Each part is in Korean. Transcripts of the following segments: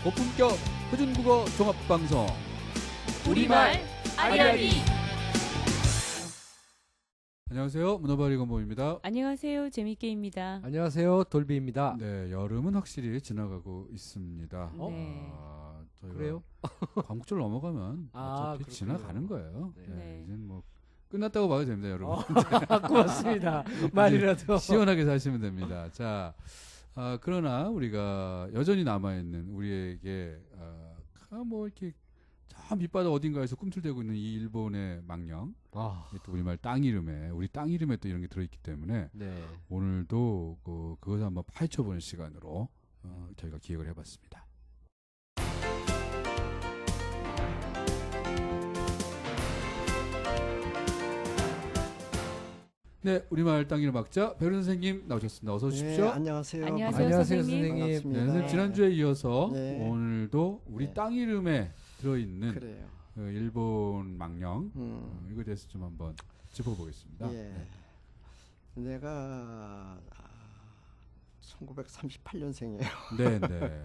고품격 표준국어 종합방송 우리말 아리아리. 안녕하세요. 문어발이 건보입니다. 안녕하세요. 재밌게입니다. 안녕하세요. 돌비입니다. 네, 여름은 확실히 지나가고 있습니다. 네. 저희가 그래요? 광복절 넘어가면 어차피 그렇군요. 지나가는 거예요. 네. 네, 이제는 뭐 끝났다고 봐도 됩니다, 여러분. 고맙습니다. 말이라도. 시원하게 사시면 됩니다. 자, 그러나 우리가 여전히 남아있는 우리에게 뭐 이렇게 저 밑바닥 어딘가에서 꿈틀대고 있는 이 일본의 망령, 또 우리말 땅 이름에 우리 땅 이름에 또 이런 게 들어있기 때문에 네. 오늘도 그것을 한번 파헤쳐보는 시간으로 저희가 기획을 해봤습니다. 네, 우리말 땅 이름 학자 배우 선생님 나오셨습니다. 어서 오십시오. 네, 안녕하세요. 안녕하세요, 안녕하세요, 선생님. 선생님. 네, 반갑습니다. 선생님 지난주에 이어서 네. 오늘도 우리 네. 땅 이름에 들어있는 그래요. 일본 망령 이거에 대해서 좀 한번 짚어보겠습니다. 예. 네. 내가 1938년생이에요. 네, 네.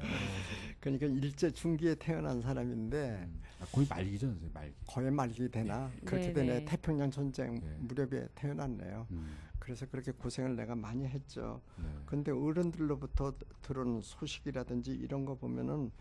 그러니까 일제 중기에 태어난 사람인데 거의 말기죠, 선생님. 말기. 거의 말기 되나 그렇게 네, 되네. 네. 태평양 전쟁 네. 무렵에 태어났네요. 음, 그래서 그렇게 고생을 내가 많이 했죠. 네. 근데 어른들로부터 들은 소식이라든지 이런 거 보면은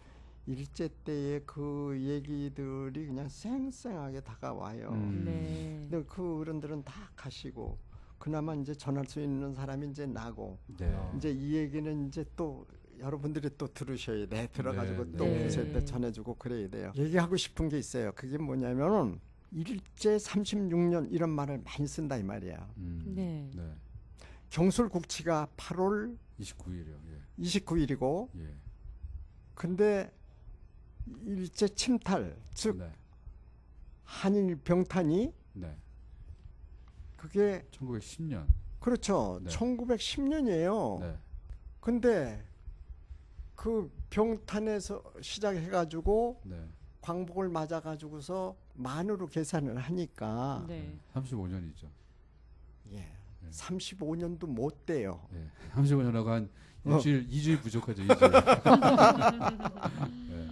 일제 때의 그 얘기들이 그냥 쌩쌩하게 다가와요. 네. 근데 그 어른들은 다 가시고 그나마 이제 전할 수 있는 사람이 이제 나고 네. 이제 이 얘기는 이제 또 여러분들이 또 들으셔야 돼. 들어가지고 네, 또 네. 우리한테 전해주고 그래야 돼요. 얘기하고 싶은 게 있어요. 그게 뭐냐면은 일제 36년 이런 말을 많이 쓴다 이 말이야. 네. 네. 경술국치가 8월 29일이요. 29일이고 예. 예. 근데 일제 침탈 즉 네. 한일 병탄이 네. 그게 1910년. 그렇죠. 네. 1910년이에요. 네. 근데 그 병탄에서 시작해가지고 네. 광복을 맞아가지고서 만으로 계산을 하니까 네. 35년이죠. 예, 35년도 못 돼요. 예. 35년하고 한 일주일, 2주일 부족하죠. 2주일. 네.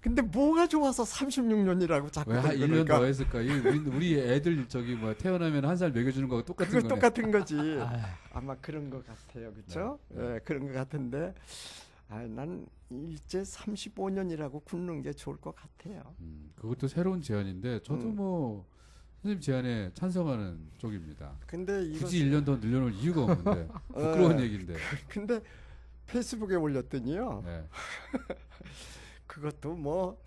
근데 뭐가 좋아서 36년이라고 자꾸 왜 한 1년 그러니까 더 했을까? 우리 애들 저기 뭐 태어나면 한 살 먹여주는 거하고 똑같은 그거 거네. 똑같은 거지. 아마 그런 것 같아요, 그렇죠? 네. 예, 그런 것 같은데, 난 일제 35년이라고 굳는 게 좋을 것 같아요. 그것도 새로운 제안인데 저도 뭐 선생님 제안에 찬성하는 쪽입니다. 근데 이거 굳이 1년 더 늘려놓을 이유가 없는데 부끄러운 얘기인데. 근데 페이스북에 올렸더니요. 네. 그것도 뭐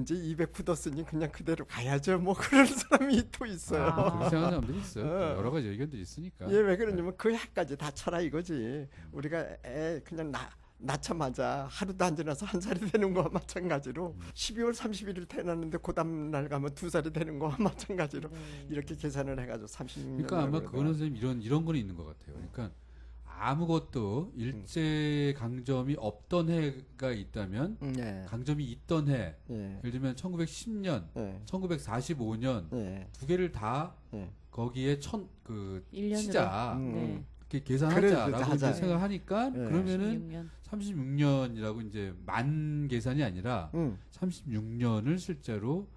이제 200 굳었으니 그냥 그대로 가야죠. 뭐 그런 사람이 또 있어요. 그렇게 생각하는 사람들이 있어요. 어. 여러 가지 의견들이 있으니까. 예, 왜 그러냐면 그 해까지 다 쳐라 이거지. 우리가 애 그냥 낳자마자 하루도 안 지나서 한 살이 되는 거와 마찬가지로 12월 31일 태어났는데 그 다음 날 가면 2살이 되는 거와 마찬가지로 이렇게 계산을 해가지고 36년. 그러니까 아마 그거는 선생님 이런 거는 있는 것 같아요. 그러니까 아무것도 일제 강점이 없던 해가 있다면 예, 강점이 있던 해, 예, 예를 들면 1910년, 예, 1945년 예, 두 개를 다 예. 거기에 일년으로. 치자 네. 이렇게 그래, 계산하자라고 하자. 이제 생각하니까 예. 그러면은 36년이라고 이제 만 계산이 아니라 36년을 실제로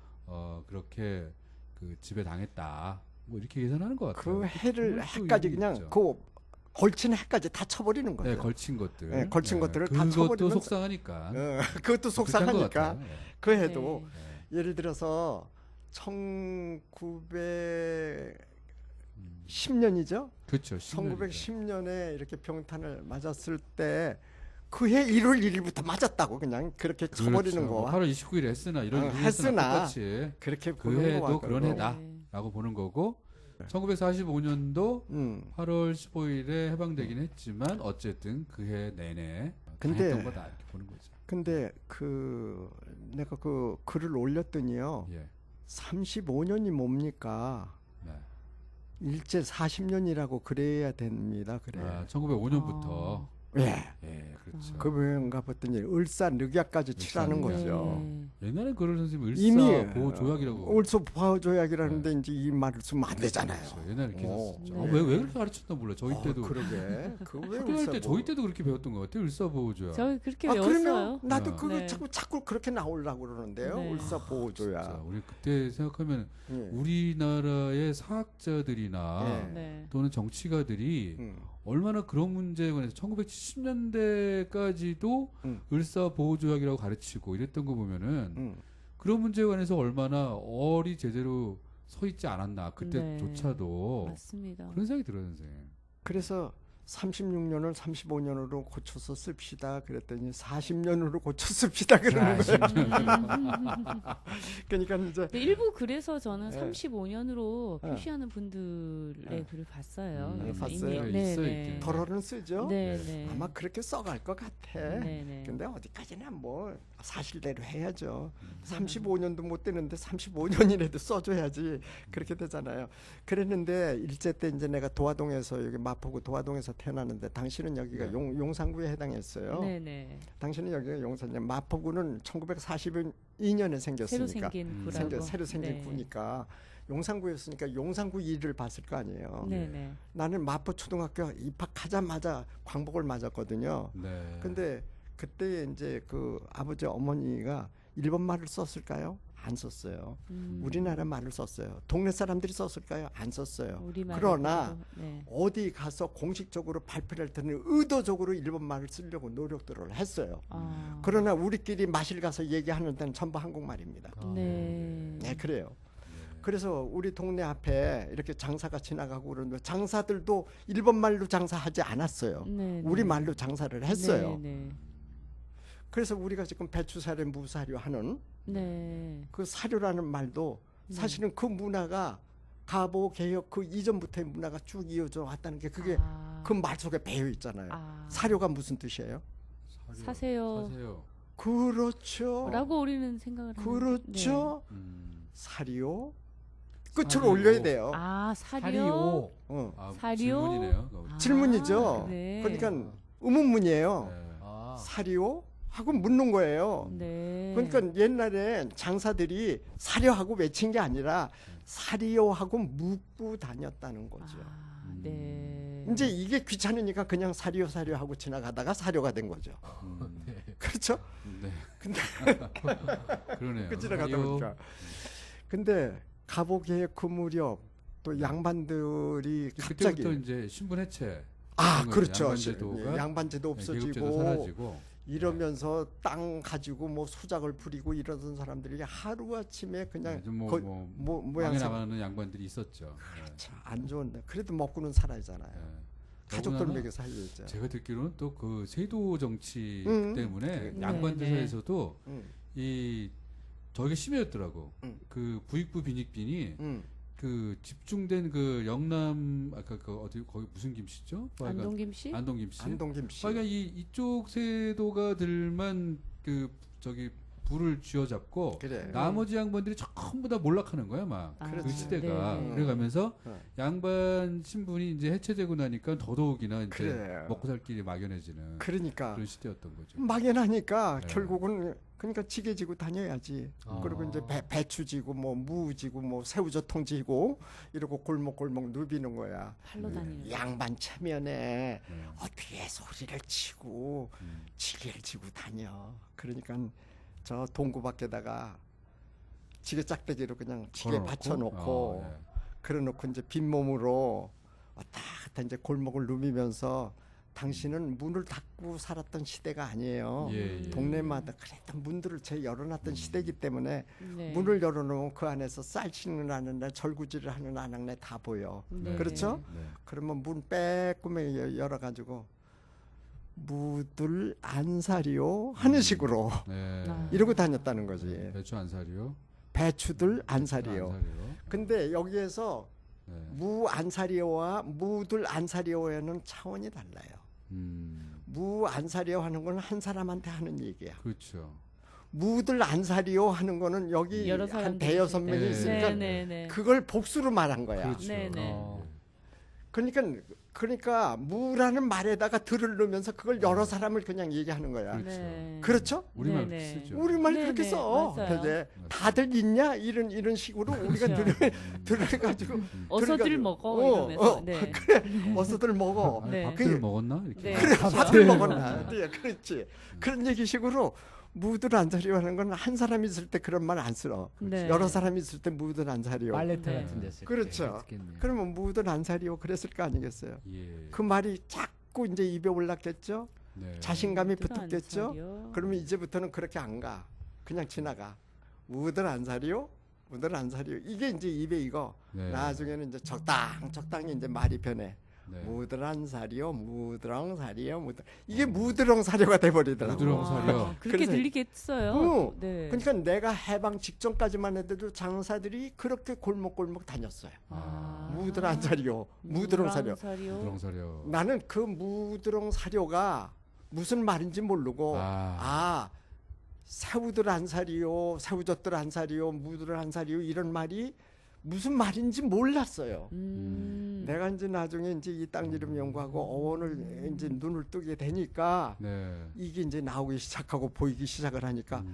그렇게 그 지배 당했다. 뭐 이렇게 계산하는 것 같아요. 그 해를 그것도 해까지 의미가 그냥 있죠. 그 걸친 해까지 다 쳐버리는 거죠. 네, 걸친 것들. 네, 걸친 것들을 다 그것도 쳐버리면서- 속상하니까. 그것도 그렇게 한것 속상하니까 같아요. 네. 그 해도 네. 예를 들어서 1910년이죠. 그렇죠. 10년이죠. 1910년에 이렇게 병탄을 맞았을 때 그 해 1월 1일부터 맞았다고 그냥 그렇게 쳐버리는 뭐 거와 8월 29일에 했으나 이런 일을 했으나 똑같이 그렇게 그 보는 해도 거와 그런 그러고. 해다라고 보는 거고 1945년도 8월 15일에 해방되긴 했지만 어쨌든 그 해 내내 근데- 당했던 거다 이렇게 보는 거죠. 근데 내가 그 글을 올렸더니요. 예. 35년이 뭡니까? 네. 일제 40년이라고 그래야 됩니다. 그래. 1905년부터 예. 예, 그렇죠. 그렇죠. 그 모양가 봤더니 을사늑약까지 치라는 을사늑약. 거죠. 네. 옛날에 그런 선생님 이미 을사 보호 조약이라고. 을사 보호 조약이라는데 이제 이 말을 쓰면 안 되잖아요. 그렇죠. 옛날에 이렇게 어. 했었죠. 네. 왜 그렇게 가르쳤나 몰라. 저희 때도 그러게. 그왜 학교 다닐 때 저희 때도 그렇게 배웠던 것 같아요. 을사 보호 조약. 저 그렇게 아 외웠어요. 그러면 나도 어. 그거 네. 자꾸 그렇게 나오려고 그러는데요. 네. 을사 보호 진짜 조약. 우리 그때 생각하면 예. 우리나라의 사학자들이나 네. 네. 또는 정치가들이 얼마나 그런 문제에 관해서 1970년대까지도 을사 보호 조약이라고 가르치고 이랬던 거 보면은 그런 문제에 관해서 얼마나 얼이 제대로 서 있지 않았나 그때조차도 맞습니다. 그런 생각이 들어요, 선생님. 그래서 36년을 35년으로 고쳐서 씁시다 그랬더니 40년으로 고쳐 씁시다 그러는 거예요. 그러니까 이제 네, 일부 그래서 저는 네. 35년으로 네. 표시하는 분들의 네. 글을 봤어요. 네, 그래서 봤어요? 이미 있어 네, 있긴. 덜어는 쓰죠. 네, 네. 아마 그렇게 써갈 것 같아. 네, 네. 근데 어디까지나 뭐 사실대로 해야죠. 35년도 못 되는데 35년이라도 써줘야지 그렇게 되잖아요. 그랬는데 일제 때 이제 내가 도화동에서 여기 마포구 도화동에서 태어났는데 당신은 여기가 네. 용산구에 해당했어요. 네, 네. 당신은 여기가 용산이야. 마포구는 1942년에 생겼으니까 새로 생긴 구라고. 새로 생긴 네. 구니까 용산구였으니까 용산구 일을 봤을 거 아니에요. 네, 네. 나는 마포 초등학교 입학하자마자 광복을 맞았거든요. 네. 근데 그때 이제 그 아버지 어머니가 일본 말을 썼을까요? 안 썼어요. 우리나라 말을 썼어요. 동네 사람들이 썼을까요? 안 썼어요. 우리말 그러나 네. 어디 가서 공식적으로 발표를 할 때는 의도적으로 일본 말을 쓰려고 노력들을 했어요. 아. 그러나 우리끼리 마실 가서 얘기하는 데는 전부 한국말입니다. 네. 네, 그래요. 그래서 우리 동네 앞에 이렇게 장사가 지나가고 그러는데 장사들도 일본 말로 장사하지 않았어요. 네, 네. 우리 말로 장사를 했어요. 네, 네. 그래서 우리가 지금 배추사료, 무사료 하는 네. 그 사료라는 말도 사실은 그 문화가 가보 개혁 그 이전부터의 문화가 쭉 이어져 왔다는 게 그게 그 말 속에 배어 있잖아요. 아. 사료가 무슨 뜻이에요? 사세요. 사세요. 그렇죠. 라고 우리는 생각을 하는데. 그렇죠. 사료 끝을 사료. 올려야 돼요. 네. 아, 사료. 사리오. 어. 아, 사료? 질문이네요. 아, 질문이죠. 네. 그러니까 의문문이에요. 네. 아. 사료 하고 묻는 거예요. 네. 그러니까 옛날에 장사들이 사료하고 외친 게 아니라 사료하고 묻고 다녔다는 거죠. 아, 네. 이제 이게 귀찮으니까 그냥 사료 하고 지나가다가 사료가 된 거죠. 네. 그렇죠? 네. 근데 그러네요. 그 지나가다 사료. 보니까. 근데 가보기에 그 무렵 또 양반들이 갑자기 그때부터 이제 신분 해체. 아 그런 거죠. 그렇죠. 양반제도가 양반제도 계급제도 없어지고 사라지고. 이러면서 땅 가지고 뭐 수작을 부리고 이러던 사람들이 하루 아침에 그냥 망해 나가는 양반들이 있었죠. 참 안 좋은데 그래도 먹고는 살아야잖아요. 네. 가족들 더군다나 먹여 살려야죠. 제가 듣기로는 또 그 세도 정치 때문에 네, 양반들 네. 사이에서도 이 저게 심해졌더라고. 음. 그 부익부 빈익빈이 음. 그 집중된 그 영남 아까 그 어디 거기 무슨 김씨죠? 안동김 씨? 안동김 씨. 안동김 씨. 그러니까 이쪽 세도가들만 그 저기 불을 쥐어잡고 그래. 나머지 양반들이 전부 다 몰락하는 거야 막. 아, 그 그렇지. 시대가 네. 그래가면서 어. 양반 신분이 이제 해체되고 나니까 더더욱이나 이제 그래. 먹고 살 길이 막연해지는 그러니까 그런 시대였던 거죠. 막연하니까 네. 결국은 그러니까 지게 지고 다녀야지. 아. 그리고 이제 배추 지고 뭐 무 지고 뭐 새우젓통 지고 이러고 골목골목 누비는 거야. 팔로 다니는. 양반 체면에 네. 어떻게 소리를 치고 음. 지게를 지고 다녀. 그러니까 저 동구 밖에다가 지게 짝대기로 그냥 지게 걸어놓고? 받쳐놓고 네. 그래놓고 이제 빈몸으로 왔다 갔다 이제 골목을 누비면서 당신은 문을 닫고 살았던 시대가 아니에요. 예, 예. 동네마다 그랬던 문들을 제 열어놨던 시대이기 때문에 네. 문을 열어놓으면 그 안에서 쌀치는 아는네 절구질을 하는 아낙네 다 보여. 네. 그렇죠? 네. 그러면 문 빼꼼히 열어가지고 무들 안사리요 하는 식으로 네. 아. 이러고 다녔다는 거지. 배추 안사리요. 배추들 안사리요. 안사리요. 근데 여기에서 네. 무 안사리요와 무들 안사리요에는 차원이 달라요. 무 안사리요 하는 건 한 사람한테 하는 얘기야. 그렇죠. 무들 안사리요 하는 거는 여기 여러 한 사람들이 대여섯 명이 네. 있으니까 네, 네, 네. 그걸 복수로 말한 거야. 그렇죠. 네, 네. 어. 그러니까 그러니까 무라는 말에다가 들을 넣으면서 그걸 여러 사람을 그냥 얘기하는 거야. 그렇죠. 그렇죠? 우리말 네네. 쓰죠. 우리말 네네, 그렇게 써. 맞아요. 근데 다들 있냐? 이런 식으로 우리가 그렇죠. 들어가지고 어서들 먹어 이러면서. 네. 그래 어서들 먹어. 아니, 네. 밥들을 먹었나 이렇게. 네. 그래 그렇죠. 밥을 네. 먹었나? 네, 그렇지. 그런 얘기식으로 무들 안 사리오 하는 건 한 사람이 있을 때 그런 말 안 써. 네. 여러 사람이 있을 때 무들 안 사리오. 말레타 네. 같은 데서 그렇죠. 그러면 무들 안 사리오 그랬을 거 아니겠어요? 예. 그 말이 자꾸 이제 입에 올랐겠죠. 네. 자신감이 무들 안 붙었겠죠. 사려. 그러면 이제부터는 그렇게 안 가. 그냥 지나가. 무들 안 사리오? 무들 안 사리오. 이게 이제 입에 이거. 네. 나중에는 이제 적당히 이제 말이 변해. 네. 무드랑 사리오, 무드렁 사리오, 이게 무드렁 사료가 돼버리더라고. 무드렁 사려. 그렇게 그래서- 들리겠어요. 네. 그러니까 내가 해방 직전까지만 해도 장사들이 그렇게 골목골목 다녔어요. 무드랑 사리오, 무드렁 사료. 무드렁 사려. 나는 그 무드렁 사료가 무슨 말인지 모르고 새우들 안 사리오, 새우젓들 안 사리오, 무들 안 사리오 이런 말이 무슨 말인지 몰랐어요. 내가 이제 나중에 이제 이 땅 이름 연구하고 어원을 이제 눈을 뜨게 되니까 네. 이게 이제 나오기 시작하고 보이기 시작을 하니까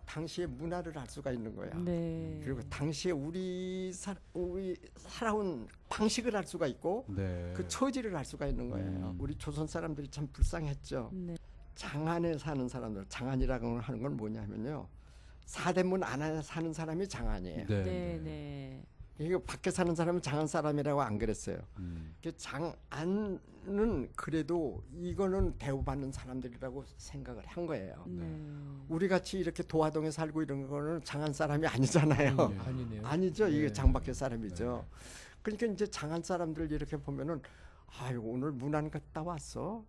당시의 문화를 알 수가 있는 거야. 네. 그리고 당시에 우리 살아온 방식을 알 수가 있고 네. 그 처지를 알 수가 있는 거예요. 우리 조선 사람들이 참 불쌍했죠. 네. 장안에 사는 사람들, 장안이라고 하는 건 뭐냐면요. 사대문 안에 사는 사람이 장안이에요. 네. 네. 네. 이거 밖에 사는 사람은 장안 사람이라고 안 그랬어요. 음. 그 장안은 그래도 이거는 대우받는 사람들이라고 생각을 한 거예요. 네. 우리 같이 이렇게 도화동에 살고 이런 거는 장안 사람이 아니잖아요. 예. 아니네요. 아니죠. 이게 네. 장밖에 사람이죠. 그러니까 이제 장안 사람들 이렇게 보면은 아유 오늘 문 안 갔다 왔어.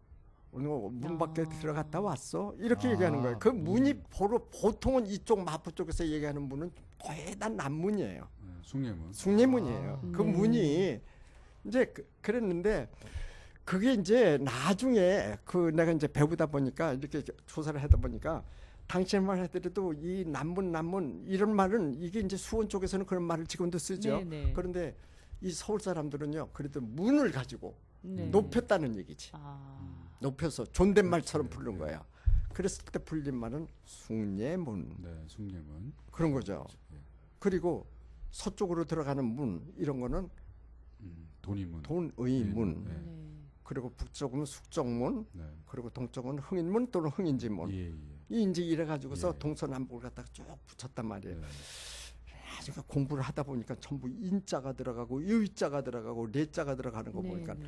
오늘 문 밖에 들어갔다 왔어. 이렇게 얘기하는 거예요. 그 문이 보통은 이쪽 마포 쪽에서 얘기하는 문은 거의 다 남문이에요. 네. 숭례문. 숭례문이에요. 그 네. 문이 이제 그랬는데 그게 이제 나중에 그 내가 이제 배우다 보니까 이렇게 조사를 하다 보니까 당시에만 하더라도 이 남문 이런 말은 이게 이제 수원 쪽에서는 그런 말을 지금도 쓰죠. 네, 네. 그런데 이 서울 사람들은요. 그래도 문을 가지고 네. 높였다는 얘기지. 높여서 존댓말처럼 부른 거야. 그랬을 때 불린 말은 숭례문 네. 숭례문. 그런 거죠. 예. 그리고 서쪽으로 들어가는 문 이런 거는 돈이문. 돈의 문. 네. 네. 그리고 북쪽은 숙정문. 네. 그리고 동쪽은 흥인문 또는 흥인지문. 예. 예. 이 이제 이래 가지고서 예. 동서남북을 갖다가 쭉 붙였단 말이에요. 네. 나중에 공부를 하다 보니까 전부 인자가 들어가고 유자가 들어가고 레자가 들어가는 거 네, 보니까 네.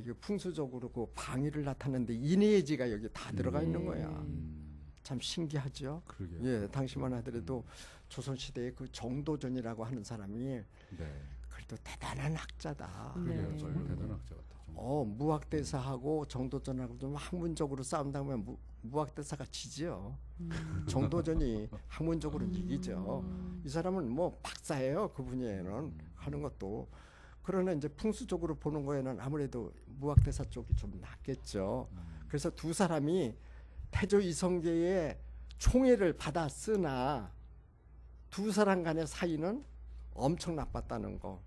이거 풍수적으로 그 방위를 나타내는데 인해지가 여기 다 들어가 네. 있는 거야. 음. 참 신기하죠. 그러게요. 예, 당시만 하더라도 조선 시대에 그 정도전이라고 하는 사람이 네. 그래도 대단한 학자다. 그러게요. 네. 정말 대단한 학자 같아. 무학대사하고 정도전하고 좀 학문적으로 싸운다 보면 무학대사가 지지요. 정도전이 학문적으로 이기죠. 이 사람은 뭐 박사예요. 그분에는 하는 것도. 그러나 이제 풍수적으로 보는 거에는 아무래도 무학대사 쪽이 좀 낫겠죠. 그래서 두 사람이 태조 이성계의 총애를 받아 쓰나 두 사람 간의 사이는 엄청 나빴다는 거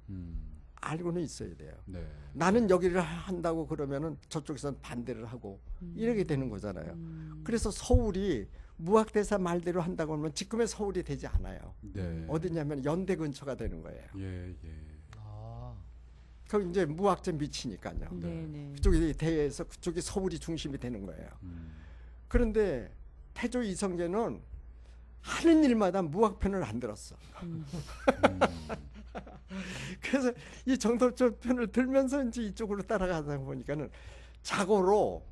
알고는 있어야 돼요. 네. 나는 여기를 한다고 그러면은 저쪽에서는 반대를 하고 이렇게 되는 거잖아요. 그래서 서울이 무학대사 말대로 한다고 하면 지금의 서울이 되지 않아요. 네. 어디냐면 연대 근처가 되는 거예요. 예. 예. 그럼 이제 무학제 미치니까요. 네, 네. 그쪽이 대해서 그쪽이 서울이 중심이 되는 거예요. 그런데 태조 이성계는 하는 일마다 무학편을 안 들었어. 그래서 이 정도적 편을 들면서 이제 이쪽으로 따라가다 보니까는 자고로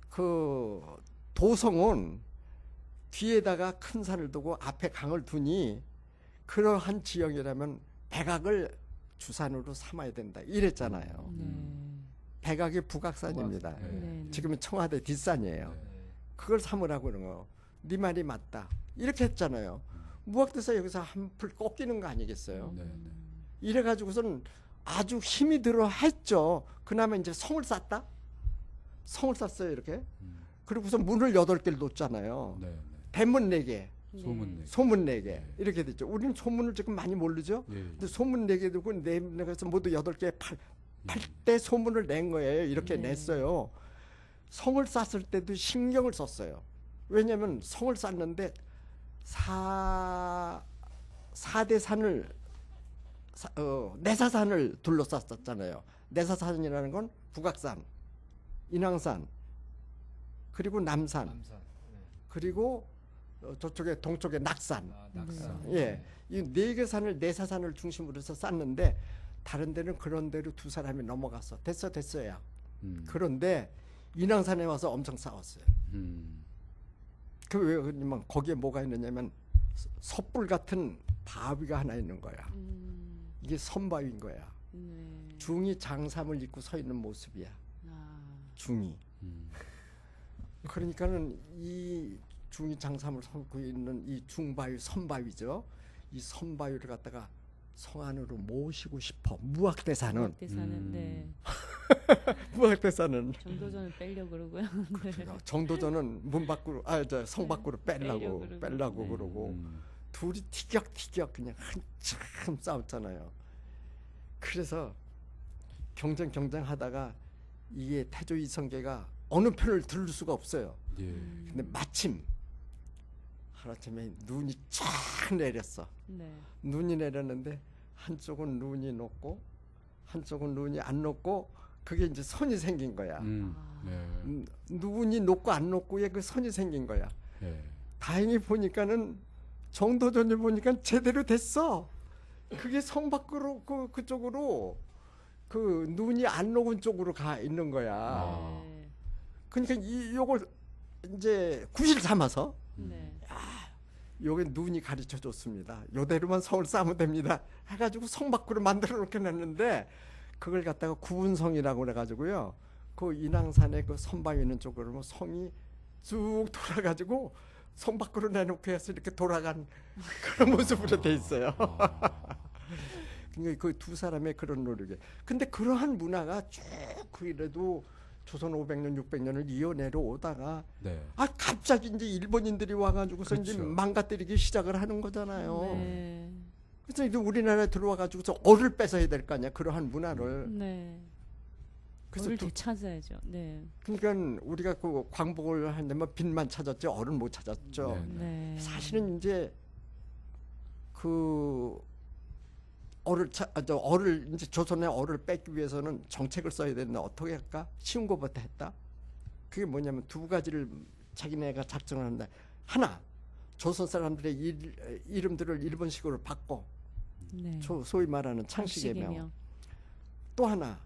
그 도성은 뒤에다가 큰 산을 두고 앞에 강을 두니 그러한 지형이라면 백악을 주산으로 삼아야 된다 이랬잖아요. 백악이 북악산입니다. 네. 네. 지금은 청와대 뒷산이에요. 그걸 삼으라고 그런 거. 네 말이 맞다. 이렇게 했잖아요. 무학대사 여기서 한풀 꺾이는 거 아니겠어요? 네. 네. 이래가지고서는 아주 힘이 들어 했죠. 그나마 이제 성을 쌌다? 성을 쌌어요, 이렇게. 그리고서 문을 8개를 놓잖아요. 네. 네. 대문 4개, 소문 내. 소문 4개. 이렇게 됐죠. 우리는 소문을 지금 많이 모르죠? 예. 근데 소문 4개 두고 내가서 모두 8개 할 때 소문을 낸 거예요. 이렇게 네. 냈어요. 성을 쌌을 때도 신경을 썼어요. 왜냐하면 성을 쌌는데 사대산을 내사산을 둘러쌌었잖아요. 내사산이라는 건 북악산, 인왕산, 그리고 남산, 그리고 저쪽에 동쪽에 낙산. 낙산. 예, 이 네 개 산을 내사산을 중심으로 해서 쌌는데 다른 데는 그런 데로 두 사람이 넘어갔어. 됐어야. 그런데 인왕산에 와서 엄청 싸웠어요. 그 왜 그러냐면 거기에 뭐가 있느냐면 섣불 같은 바위가 하나 있는 거야. 이게 선바위인 거야. 네. 중이 장삼을 입고 서 있는 모습이야. 아. 중이. 그러니까는 이 중이 장삼을 서고 있는 이 중바위 선바위죠. 이 선바위를 갖다가 성 안으로 모시고 싶어. 무학대사는. 대사는 네. 무학대사는 정도전을 빼려고 그러고요. 네. 정도전은 문 밖으로 성 밖으로 빼려고 네. 그러고 둘이 티격태격 그냥 한참 싸웠잖아요. 그래서 경쟁하다가 이게 태조 이성계가 어느 편을 들을 수가 없어요. 예. 근데 마침 하루아침에 눈이 쫙 내렸어. 네. 눈이 내렸는데 한쪽은 눈이 녹고 한쪽은 눈이 안 녹고 그게 이제 선이 생긴 거야. 네. 눈이 녹고 안 녹고에 그 선이 생긴 거야. 예. 다행히 보니까는 정도전을 보니까 제대로 됐어. 그게 성 밖으로 그쪽으로 그 눈이 안 녹은 쪽으로 가 있는 거야. 네. 그러니까 요걸 이제 구실 삼아서 네. 요게 눈이 가르쳐 줬습니다. 요대로만 성을 쌓으면 됩니다. 해가지고 성 밖으로 만들어 놓게 냈는데 그걸 갖다가 구운성이라고 그래가지고요. 그 인왕산의 그 선바위 있는 쪽으로 뭐 성이 쭉 돌아가지고 성 밖으로 내놓고 해서 이렇게 돌아간 그런 모습으로 돼 있어요. 그러니까 그 두 사람의 그런 노력이. 근데 그러한 문화가 쭉 그래도 조선 500년, 600년을 이어내려 오다가 네. 갑자기 이제 일본인들이 와가지고서 이제 그렇죠. 망가뜨리기 시작을 하는 거잖아요. 네. 그래서 이제 우리나라에 들어와가지고서 얼을 뺏어야 될 거 아니야. 그러한 문화를. 네. 그래서 얼을 되찾아야죠. 네. 그러니까 우리가 그 광복을 하려면 빈만 찾았지 얼은 못 찾았죠. 네. 네. 사실은 이제 그 얼을 이제 조선의 얼을 뺏기 위해서는 정책을 써야 되는데 어떻게 할까? 쉬운 것부터 했다. 그게 뭐냐면 두 가지를 자기네가 작정을 하는데 하나 조선 사람들의 이름들을 일본식으로 바꿔 네. 소위 말하는 창씨개명. 창씨개명. 또 하나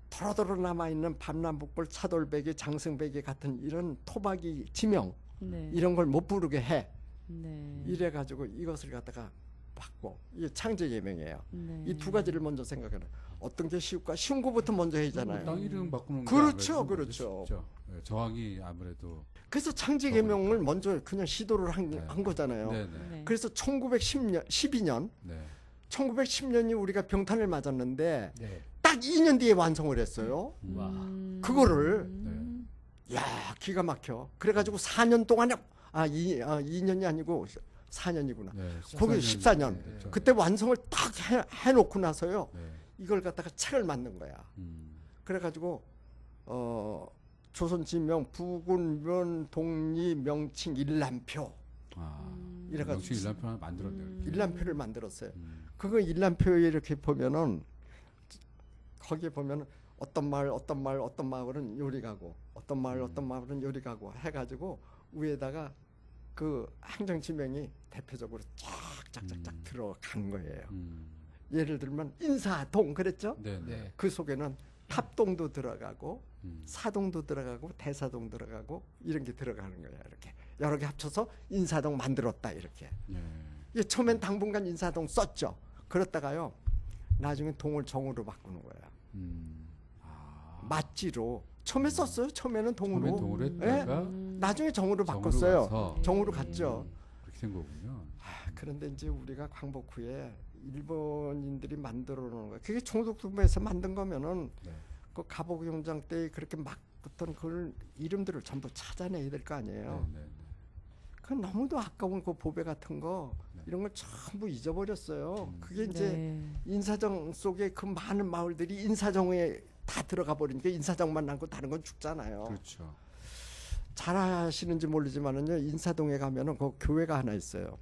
더러더러 남아있는 밤남북벌 차돌배기 장승배기 같은 이런 토박이 지명 네. 이런 걸 못 부르게 해. 네. 이래가지고 이것을 갖다가 바꿔. 이게 창제개명이에요. 네. 이 두 가지를 먼저 생각해라. 어떤 게 쉬울까? 쉬운 거부터 먼저 해야잖아요. 땅 이름 바꾸는 게 그렇죠, 아무래도 그렇죠. 쉽죠. 예, 저항이 아무래도 그래서 창제개명을 먼저 그냥 시도를 네. 한 거잖아요. 네네. 네. 그래서 1210년 네. 1910년이 우리가 병탄을 맞았는데 네. 딱 2년 뒤에 완성을 했어요. 와. 그거를 네. 야 기가 막혀. 그래가지고 4년 동안에 2년이 아니고 4년이구나. 네. 거기 14년. 됐죠. 그때 완성을 딱 해놓고 나서요. 네. 이걸 갖다가 책을 만든 거야. 그래가지고 조선지명 부군면 동리 명칭 일람표 이래가지고 명칭 일람표 하나 만들었네요. 일람표를 만들었어요. 그거 일람표에 이렇게 보면은 거기에 보면은 어떤 마을은 요리 가고 어떤 마을은 요리 가고 해가지고 위에다가 그 행정지명이 대표적으로 쫙 들어간 거예요. 예를 들면 인사동 그랬죠? 네. 네. 네. 그 속에는 탑동도 들어가고 사동도 들어가고 대사동 들어가고 이런 게 들어가는 거예요. 이렇게 여러 개 합쳐서 인사동 만들었다 이렇게. 네. 예, 처음엔 당분간 인사동 썼죠. 그렇다가요 나중에 동을 정으로 바꾸는 거예요. 맞지로 처음에 썼어요. 처음에는 동으로. 처음엔 동으로 했다가 나중에 정으로 정으로 바꿨어요. 가서 정으로 갔죠. 그렇게 된 거군요. 그런데 이제 우리가 광복 후에 일본인들이 만들어 놓은 거. 그게 총독부에서 만든 거면은 네. 그 가복용장 때 그렇게 막 붙던 그 이름들을 전부 찾아내야 될 거 아니에요. 네. 그 너무도 아까운 그 보배 같은 거 네. 이런 걸 전부 잊어버렸어요. 그게 이제 네. 인사정 속에 그 많은 마을들이 인사정에 다 들어가 버리니까 인사정만 남고 다른 건 죽잖아요. 그렇죠. 잘 아시는지 모르지만은요, 인사동에 가면은 그 교회가 하나 있어요.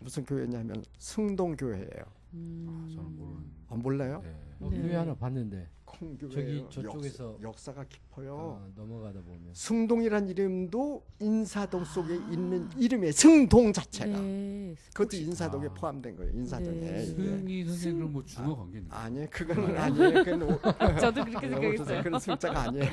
무슨 교회냐면 승동교회예요. 저는 모르는. 몰라요? 네. 네. 교회 하나 봤는데 큰 교회. 저기 저쪽에서 역사가 깊어요. 넘어가다 보면 승동이란 이름도 인사동 속에 있는 이름이에요. 승동 자체가. 네. 그것도 혹시- 인사동에 아. 포함된 거예요. 인사동에. 네. 이게. 승희 선생님 그럼 뭐 중어 관계 있는 거예요? 아니에요. 그건 아니에요. 그건 저도 그렇게 생각했어요. 그런 숫자가 아니에요.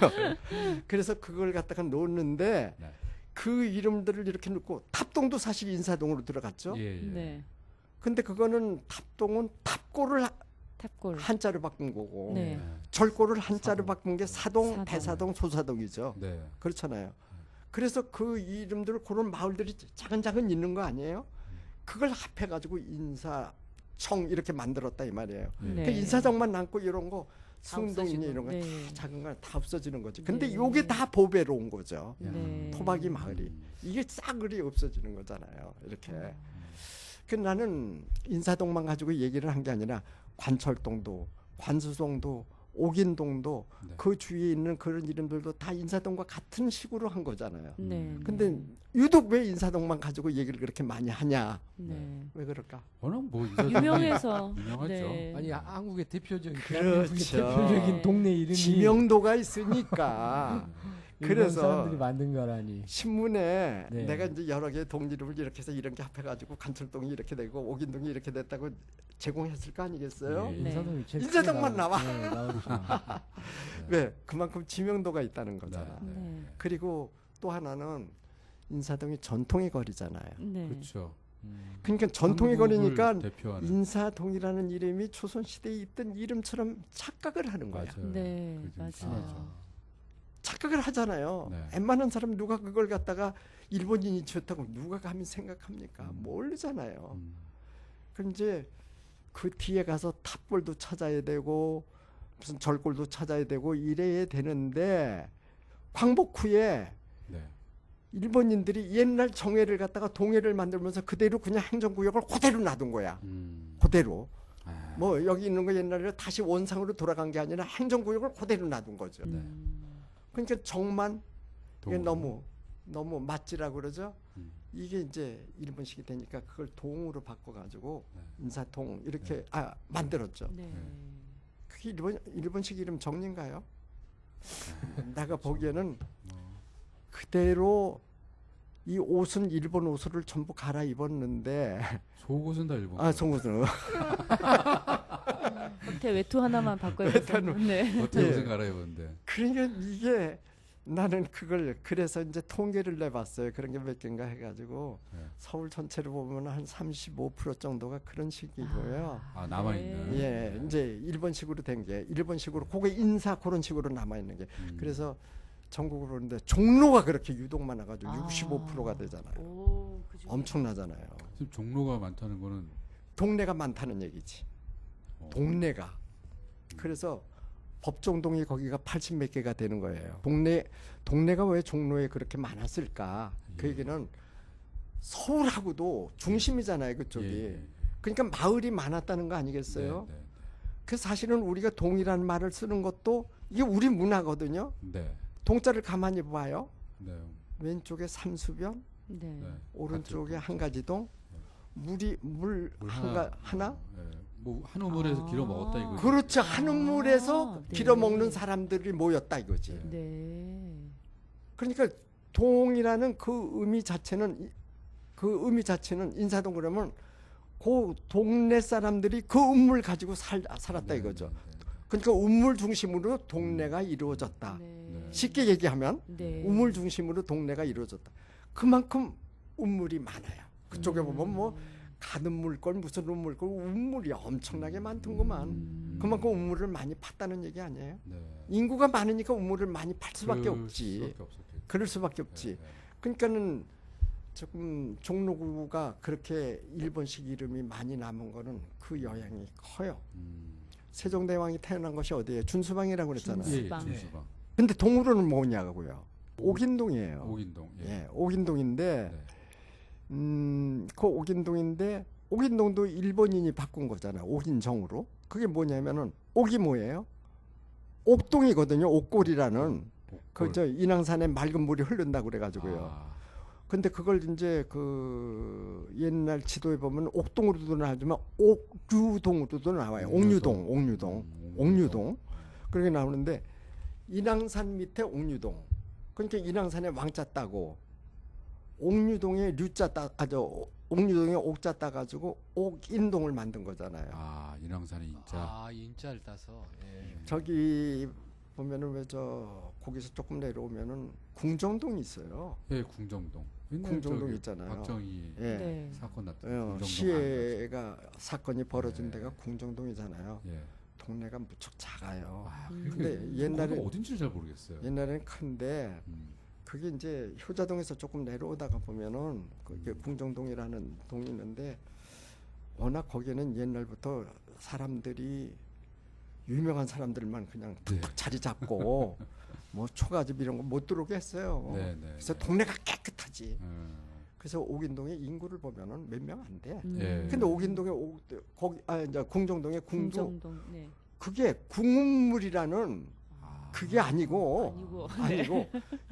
그래서 그걸 갖다가 놓는데 네. 그 이름들을 이렇게 놓고 탑동도 사실 인사동으로 들어갔죠. 예, 예. 네. 근데 그거는 탑동은 탑골을 탑골. 한자로 바꾼 거고 네. 절골을 한자로 사동. 바꾼 게 사동, 사동. 대사동, 소사동이죠. 네. 그렇잖아요. 그래서 그 이름들 그런 마을들이 작은 있는 거 아니에요? 그걸 합해가지고 인사청 이렇게 만들었다 이 말이에요. 네. 그 인사정만 남고 이런 거 다 승동이니 없어지고. 이런 거 네. 다 작은 거 다 없어지는 거지. 근데 네. 요게 다 보배로 온 거죠. 네. 토박이 마을이 이게 싸그리 없어지는 거잖아요. 이렇게. 그 나는 인사동만 가지고 얘기를 한 게 아니라 관철동도, 관수동도, 옥인동도 네. 그 주위에 있는 그런 이름들도 다 인사동과 같은 식으로 한 거잖아요. 네. 근데 유독 왜 인사동만 가지고 얘기를 그렇게 많이 하냐? 네. 왜 그럴까? 워낙 뭐 인사동이 유명해서. 유명하죠. 네. 아니 한국의 대표적인 그렇죠. 대표적인 동네 이름이 지명도가 있으니까. 일본 그래서 사람들이 만든 거라니. 신문에 네. 내가 이제 여러 개의 동 이름을 이렇게 해서 이런 게 합해가지고 관철동이 이렇게 되고 옥인동이 이렇게 됐다고 제공했을 거 아니겠어요? 예, 예. 인사동이 제일 인사동만 크게 나와. 네, 나오죠. 왜? 그만큼 지명도가 있다는 거잖아. 네. 네. 그리고 또 하나는 인사동이 전통의 거리잖아요. 네. 그렇죠. 그러니까 전통의 한국을 거리니까 대표하는. 인사동이라는 이름이 조선시대에 있던 이름처럼 착각을 하는 거야. 맞아요. 네. 그게 좀 맞아요. 심하죠. 착각을 하잖아요. 네. 웬만한 사람 누가 그걸 갖다가 일본인이 지었다고 누가 감히 생각합니까? 음. 모르잖아요. 음. 그럼 이제 그 뒤에 가서 탑골도 찾아야 되고 무슨 절골도 찾아야 되고 이래야 되는데 광복 후에 네. 일본인들이 옛날 정회를 갖다가 동회를 만들면서 그대로 그냥 행정구역을 그대로 놔둔 거야. 음. 그대로. 아, 뭐 여기 있는 거 옛날에 다시 원상으로 돌아간 게 아니라 행정구역을 그대로 놔둔 거죠. 네. 그러니까 정만 이게 동으로. 너무 맛지라고 그러죠. 음. 이게 이제 일본식이 되니까 그걸 동으로 바꿔가지고 네. 인사동 이렇게 만들었죠. 네. 그게 일본식 이름 정리인가요? 내가 그렇죠. 보기에는 뭐, 그대로 이 옷은 일본 옷을 전부 갈아입었는데 속옷은 다 일본. 속옷은 겉에 외투 하나만 바꿔야 돼서. 네. 겉에 예. 옷은 갈아입었는데. 그러니까 이게 나는 그걸 그래서 이제 통계를 내봤어요. 그런 게 몇 개인가 해가지고 네. 서울 전체를 보면 한 35% 정도가 그런 식이고요. 아 남아 있는. 네. 예, 이제 일본식으로 된 게 일본식으로 그게 인사 그런 식으로 남아 있는 게 음. 그래서 전국으로 오는데 종로가 그렇게 유독 많아가지고 아. 65%가 되잖아요. 오, 그중에. 엄청나잖아요. 지금 종로가 많다는 거는 동네가 많다는 얘기지. 동네가. 그래서 법정동이 거기가 80 몇 개가 되는 거예요. 동네가 왜 종로에 그렇게 많았을까? 그 예. 얘기는 서울하고도 중심이잖아요, 그쪽이. 예. 그러니까 마을이 많았다는 거 아니겠어요? 네, 그 사실은 우리가 동이라는 말을 쓰는 것도 이게 우리 문화거든요. 네. 동자를 가만히 봐요. 네. 왼쪽에 삼수변, 네. 네. 오른쪽에 같은 한 가지 동, 물 물 하나. 네. 뭐 한 우물에서 길어 먹었다 이거. 그렇죠. 한 우물에서 네. 빌어먹는 사람들이 모였다 이거지. 네. 네. 그러니까 동이라는 그 의미 자체는 인사동 그러면 그 동네 사람들이 그 우물 가지고 살았다 네, 이거죠. 네, 네. 그러니까 우물 중심으로 동네가 이루어졌다. 네. 쉽게 얘기하면 네. 우물 중심으로 동네가 이루어졌다. 그만큼 우물이 많아요. 그쪽에 보면 뭐 가는 물건 무슨 우물건 우물이 엄청나게 많던구만. 그만큼 우물을 많이 팠다는 얘기 아니에요? 네. 인구가 많으니까 우물을 많이 팔 수밖에 그럴 없지. 수밖에 없었겠죠. 그럴 수밖에 없지. 네, 네. 그러니까는 조금 종로구가 그렇게 일본식 이름이 많이 남은 거는 그 영향이 커요. 세종대왕이 태어난 것이 어디예요? 준수방이라고 그랬잖아요. 준수. 예, 준수방. 준수방. 근데 동으로는 뭐냐고요? 옥인동이에요. 옥인동. 예. 예, 옥인동인데 네. 그 옥인동인데 옥인동도 일본인이 바꾼 거잖아요. 옥인정으로. 그게 뭐냐면은 옥이 뭐예요? 옥동이거든요. 옥골이라는 그 저 인왕산에 맑은 물이 흐른다고 그래가지고요. 아, 근데 그걸 이제 그 옛날 지도에 보면 옥동으로도 나오지만 옥류동으로도 나와요. 옥류동. 그렇게 나오는데 인왕산 밑에 옥류동. 그러니까 인왕산에 왕자 따고 옥류동에 류자 옥류동에 옥자 따가지고 옥인동을 만든 거잖아요. 아, 인왕산의 인자. 아 인자를 따서. 예. 저기 보면은 왜 저 거기서 조금 내려오면은 궁정동이 있어요. 예, 궁정동. 옛날 궁정동 저기 있잖아요. 박정희 예. 네. 사건 났던 어, 궁정동. 시해가 사건이 벌어진 네. 데가 궁정동이잖아요. 예. 동네가 무척 작아요. 아, 근데 옛날에 옛날에 어딘지를 잘 모르겠어요. 옛날에는 큰데 그게 이제 효자동에서 조금 내려오다가 보면은 그게 궁정동이라는 동이 있는데 워낙 거기는 옛날부터 사람들이 유명한 사람들만 그냥 네. 툭툭 자리 잡고 뭐 초가집 이런 거 못 들어오게 했어요. 네, 네. 그래서 동네가 깨끗하지. 음. 그래서 옥인동의 인구를 보면은 몇 명 안 돼. 예. 근데 옥인동의 거기 이제 궁정동의 궁도 궁정동. 네. 그게 궁운물이라는 그게 아니고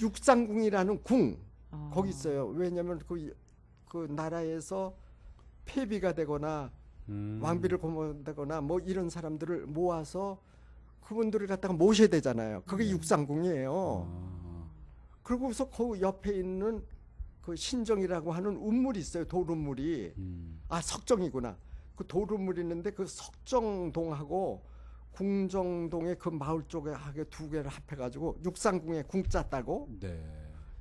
육상궁이라는 궁 아. 거기 있어요. 왜냐하면 그 나라에서 폐비가 되거나 왕비를 고문하거나 뭐 이런 사람들을 모아서 그분들을 갖다가 모셔야 되잖아요. 그게 네. 육상궁이에요. 아. 그러고서 그 옆에 있는 그 신정이라고 하는 운물이 있어요. 돌운물이. 아 석정이구나. 그 돌운물이 있는데 그 석정동하고 궁정동의 그 마을 쪽에 하게 두 개를 합해가지고 육상궁에 궁자 따고 네.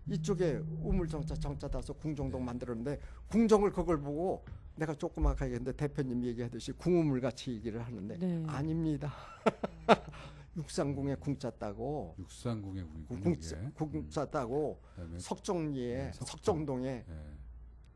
이쪽에 우물정자 정자 따서 궁정동 네. 만들었는데 궁정을 그걸 보고 내가 조그맣게 얘기했는데 대표님 얘기하듯이 궁우물 같이 얘기를 하는데 네. 아닙니다. 육상궁에 궁자 따고 육상궁의 궁. 궁자 따고 그다음에 석정리에 네, 석정. 석정동에 예.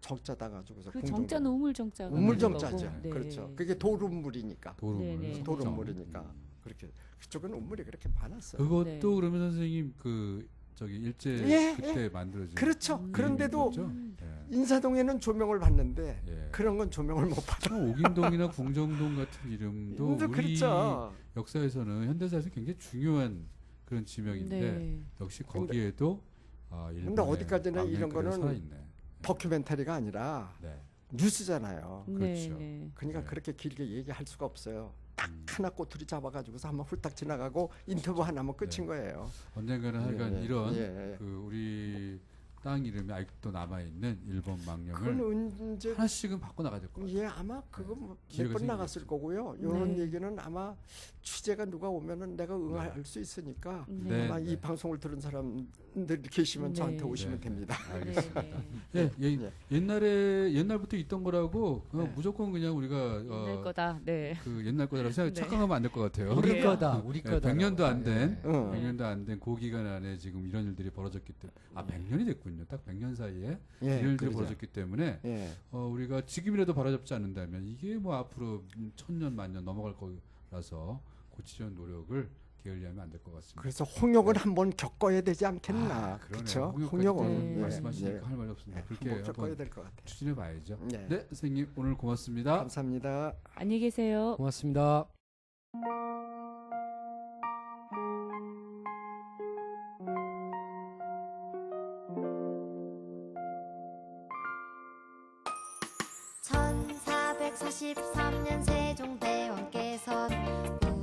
정자 따가지고서 그 정자는 우물정자. 우물정자죠. 네. 그렇죠. 그게 돌운물이니까. 도루물. 네네. 돌운물이니까 그렇게 그쪽은 운물이 그렇게 많았어요. 그것도 네. 그러면 선생님 그 저기 일제 예, 그때 만들어진 그렇죠. 그런데도 이름이었죠? 예. 인사동에는 조명을 받는데 예. 그런 건 조명을 못 받아. 옥인동이나 궁정동 같은 이름도 우리 그렇죠. 역사에서는 현대사에서 굉장히 중요한 그런 지명인데 네. 역시 거기에도 근데 일본의 어디까지나 이런 망명들이 거는 살아있네. 다큐멘터리가 아니라 네. 뉴스잖아요. 네. 그렇죠. 네. 그러니까 네. 그렇게 길게 얘기할 수가 없어요. 딱 하나 꼬투리 잡아가지고서 한번 훌딱 지나가고 인터뷰 하나면 끝인 네. 거예요. 언젠가는 하여간 예, 이런 예. 그 우리 땅 이름이 아직도 남아 있는 일본 망령을 그건 언제 하나씩은 바꿔 나가야 될 것 같아요. 예 아마 그거 몇 기회가 번 나갔을 생기겠죠. 거고요. 이런 네. 얘기는 아마 취재가 누가 오면은 내가 응할 수 있으니까 네. 아마 네. 이 방송을 들은 사람들 계시면 네. 저한테 오시면 네. 됩니다. 알겠습니다. 네. 예, 옛날부터 있던 거라고 무조건 그냥 우리가 옛날 거다. 네. 그 옛날 거라고 생각 네. 착각하면 안 될 것 같아요. 우리 그래요? 거다. 우리 거다. 100년도 안 된, 예. 응. 100년도 안 된 그 기간 안에 지금 이런 일들이 벌어졌기 때문에, 100년이 됐군요. 딱 100년 사이에 예, 이런 일들이 그러죠. 벌어졌기 때문에, 예. 우리가 지금이라도 바로잡지 않는다면 이게 뭐 앞으로 천년, 만년 넘어갈 거라서 고치려는 노력을 게을리하면 안 될 것 같습니다. 그래서 홍역을 한번 겪어야 되지 않겠나. 그러네요. 그렇죠? 홍역까지 홍역은 네. 말씀하시니까 할 말이 없습니다. 그렇게 한번 겪어야 한번 될 것 같아요. 추진해 봐야죠. 네. 네, 선생님 오늘 고맙습니다. 감사합니다. 안녕히 계세요. 고맙습니다. (1443년) 세종대왕께서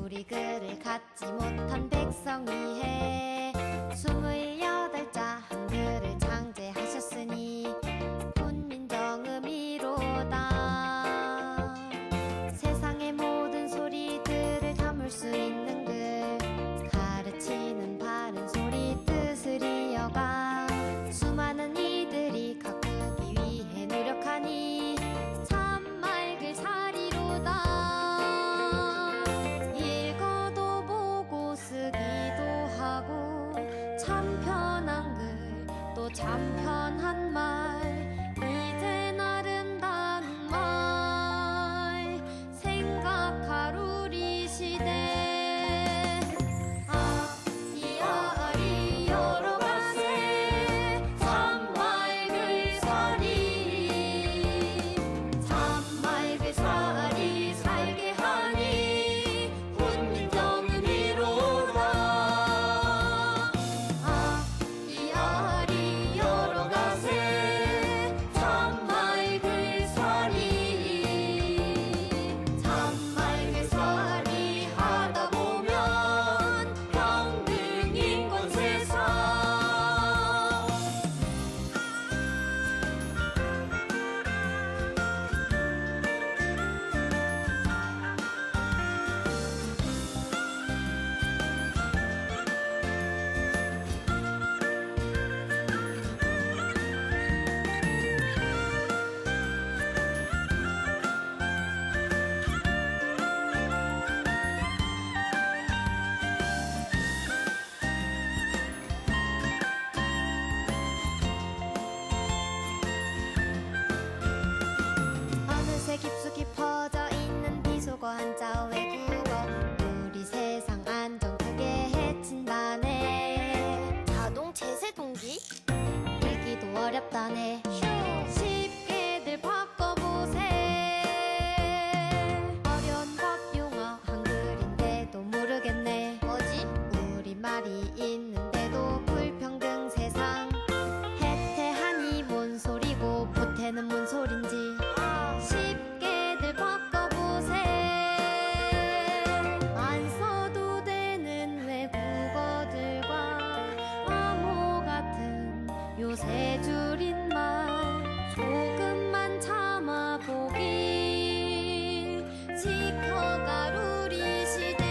우리 글을 갖지 못한 백성이 해 28자 한글을 창제하셨으니 훈민정음이로다. 세상의 모든 소리들을 담을 수 있는 글, 가르치는 바른 소리 뜻을 이어가 수많은 이들이 가꾸기 위해 노력하니 참 맑을 자리로다. 읽어도 보고 쓰기도 하고 참 편한 글 또 참 편한 말, 이젠 아름다운 말 생각할 우리 시대. 아리아리 여러 가세 참 맑을 서리 만세 동기 읽기도 어렵다네 쉽게들 바꿔보세 어려운 법 용어 한글인데도 모르겠네 뭐지? 우리말이 있는데도 불평등 세상 해태하니 뭔 소리고 보태는 뭔 소린지 쉽게들 바꿔보세 안 써도 되는 외국어들과 암호 같은 요새 줄임말 조금만 참아보길 지켜갈 우리 시대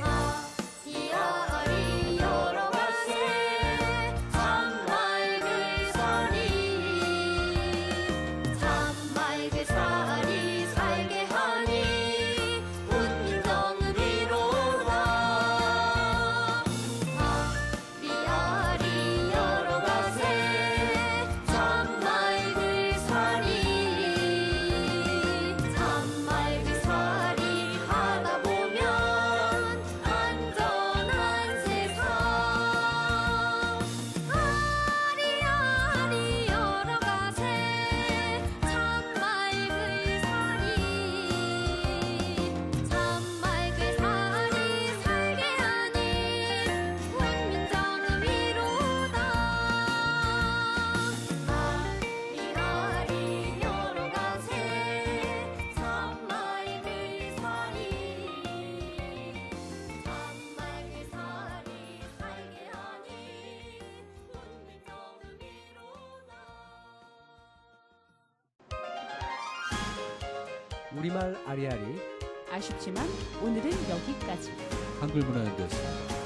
아리아리 여러 가지 참말 글살이 살게 하니 훈민정음 이로다 아리아리 여러 가지 참말 글살이 하다 보면 안전한 세상 아리아리 여러 가지 참말 글살이 살게 하니 훈민정음 이로다 아리아리 여러 가지 참말 글살이 살게 하니 훈민정음 이로다 우리말 아리아리 아쉽지만 오늘은 여기까지. 한글문화연대였습니다.